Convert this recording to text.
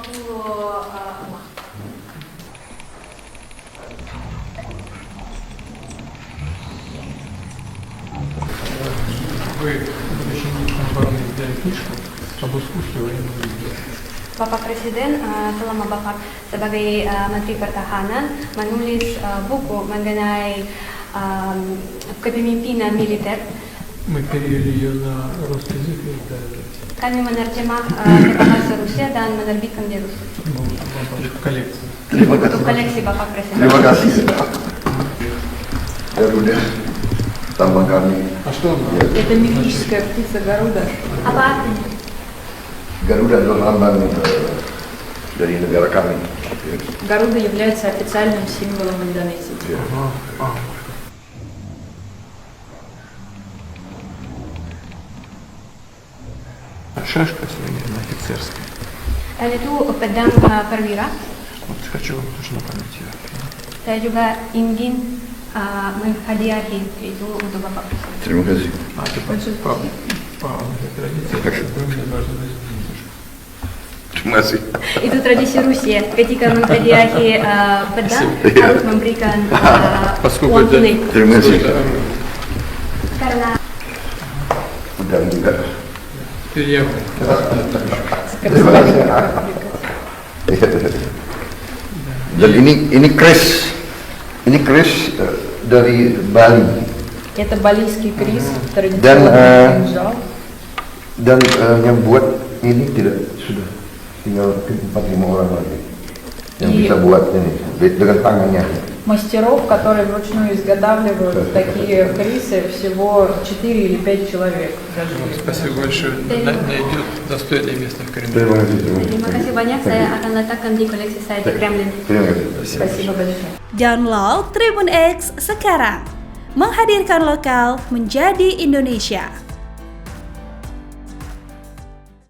Вы защитник обороны издали книжку об искусстве военного действия. Bapak Presiden selama Bapak sebagai Menteri Pertahanan menulis buku mengenai kepemimpinan militer. Мы перевели ее на русский язык и издали. Kami menerjemah ke bahasa Rusia dan menerbitkan di Rusia. В коллекции. Untuk koleksi Bapak Presiden. Terima kasih. Garuda, tambang kami. А что она? Это мифическая птица Гаруда. Apa artinya? Garuda adalah lambang dari negara kami. Гаруда является официальным символом Индонезии. Шашка современная, офицерская. Dan itu pedang perwira. Вот хочу вам тоже на память ее. Saya juga ingin menghadiahi itu untuk Bapak Presiden. Terima kasih. А ты по нашей традиции, вы мне должны дать книжку. Terima kasih. Itu tradisi Rusia. Ketika menghadiahi pedang harus memberikan uang tunai. Terima kasih. Karena Udang juga. Теперь я вам. Terima kasih. Dan ini kris dari Bali. Это балийский крис, Dan традиционный кинжал. dan yang buat ini tidak sudah tinggal 4-5 orang lagi yang bisa buat ini dengan tangannya. Мастеров, которые вручную изготавливают такие крисы, всего 4 или 5 человек. Спасибо большое. Найдет достойное место в Кремле. Terima kasih. terima kasih banyak. Saya akan letakkan di koleksi saya di Kremlin. Terima kasih. Спасибо большое. Download Tribun X sekarang. Menghadirkan lokal menjadi Indonesia.